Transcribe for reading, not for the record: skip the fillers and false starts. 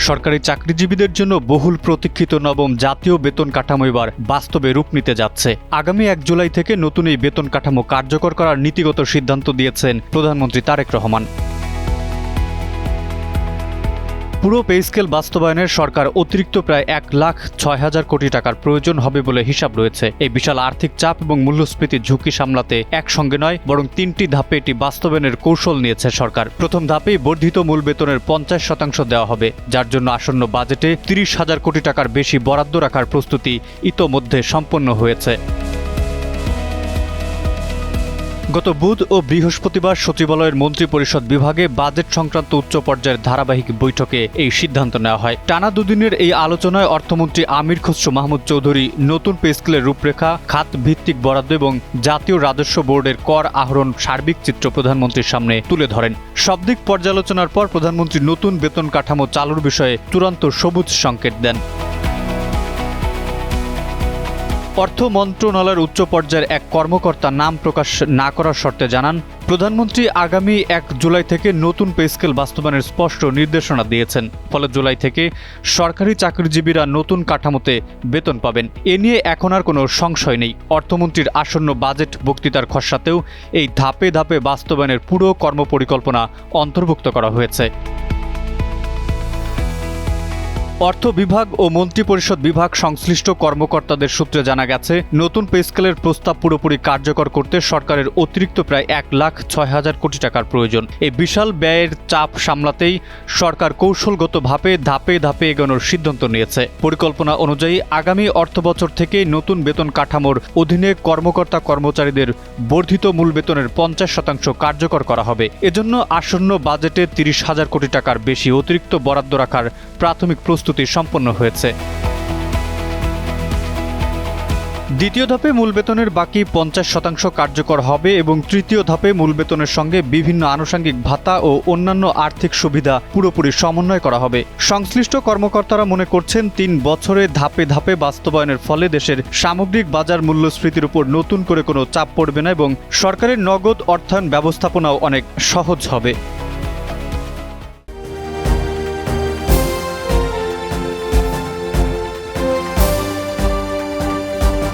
সরকারি চাকরিজীবীদের জন্য বহুল প্রতীক্ষিত নবম জাতীয় বেতন কাঠামো এবার বাস্তবে রূপ নিতে যাচ্ছে। আগামী ১ জুলাই থেকে নতুন এই বেতন কাঠামো কার্যকর করার নীতিগত সিদ্ধান্ত দিয়েছেন প্রধানমন্ত্রী তারেক রহমান। পুরো পে স্কেল বাস্তবায়নের সরকার অতিরিক্ত প্রায় ১,৬০,০০০ কোটি টাকার প্রয়োজন হবে বলে হিসাব রয়েছে। এই বিশাল আর্থিক চাপ এবং মূল্যস্ফীতির ঝুঁকি সামলাতে একসঙ্গে নয়, বরং ৩টি ধাপে এটি বাস্তবায়নের কৌশল নিয়েছে সরকার। প্রথম ধাপেই বর্ধিত মূল বেতনের ৫০% দেওয়া হবে, যার জন্য আসন্ন বাজেটে ৩০,০০০ কোটি টাকার বেশি বরাদ্দ রাখার প্রস্তুতি ইতোমধ্যে সম্পন্ন হয়েছে। গত বুধ ও বৃহস্পতিবার সচিবালয়ের মন্ত্রিপরিষদ বিভাগে বাজেট সংক্রান্ত উচ্চ পর্যায়ের ধারাবাহিক বৈঠকে এই সিদ্ধান্ত নেওয়া হয়। টানা দুদিনের এই আলোচনায় অর্থমন্ত্রী আমির খসরু মাহমুদ চৌধুরী নতুন পে স্কেলের রূপরেখা, খাত ভিত্তিক বরাদ্দ এবং জাতীয় রাজস্ব বোর্ডের কর আহরণ সার্বিক চিত্র প্রধানমন্ত্রীর সামনে তুলে ধরেন। সব দিক পর্যালোচনার পর প্রধানমন্ত্রী নতুন বেতন কাঠামো চালুর বিষয়ে চূড়ান্ত সবুজ সংকেত দেন। অর্থ মন্ত্রণালয়ের উচ্চ পর্যায়ের এক কর্মকর্তা নাম প্রকাশ না করার শর্তে জানান, প্রধানমন্ত্রী আগামী ১ জুলাই থেকে নতুন পে স্কেল বাস্তবায়নের স্পষ্ট নির্দেশনা দিয়েছেন। ফলে জুলাই থেকে সরকারি চাকরিজীবীরা নতুন কাঠামোতে বেতন পাবেন। এ নিয়ে এখন আর কোনো সংশয় নেই। অর্থমন্ত্রীর আসন্ন বাজেট বক্তৃতার খসড়াতেও এই ধাপে ধাপে বাস্তবায়নের পুরো কর্মপরিকল্পনা অন্তর্ভুক্ত করা হয়েছে। অর্থ বিভাগ ও মন্ত্রিপরিষদ বিভাগ সংশ্লিষ্ট কর্মকর্তাদের সূত্রে জানা গেছে, নতুন পে স্কেলের প্রস্তাব পুরোপুরি কার্যকর করতে সরকারের অতিরিক্ত প্রায় ১,৬০,০০০ কোটি টাকার প্রয়োজন। এই বিশাল ব্যয়ের চাপ সামলাতেই সরকার কৌশলগতভাবে ধাপে ধাপে এগোনোর সিদ্ধান্ত নিয়েছে। পরিকল্পনা অনুযায়ী আগামী অর্থবছর থেকে নতুন বেতন কাঠামোর অধীনে কর্মকর্তা কর্মচারীদের বর্ধিত মূল বেতনের ৫০% কার্যকর করা হবে। এজন্য আসন্ন বাজেটে ৩০,০০০ কোটি টাকার বেশি অতিরিক্ত বরাদ্দ রাখার প্রাথমিক প্রস্তুতি সম্পন্ন হয়েছে। দ্বিতীয় ধাপে মূল বেতনের বাকি ৫০% কার্যকর হবে এবং তৃতীয় ধাপে মূল বেতনের সঙ্গে বিভিন্ন আনুষঙ্গিক ভাতা ও অন্যান্য আর্থিক সুবিধা পুরোপুরি সমন্বয় করা হবে। সংশ্লিষ্ট কর্মকর্তারা মনে করছেন, ৩ বছরে ধাপে ধাপে বাস্তবায়নের ফলে দেশের সামগ্রিক বাজার মূল্যস্ফীতির উপর নতুন করে কোনো চাপ পড়বে না এবং সরকারের নগদ অর্থায়ন ব্যবস্থাপনাও অনেক সহজ হবে।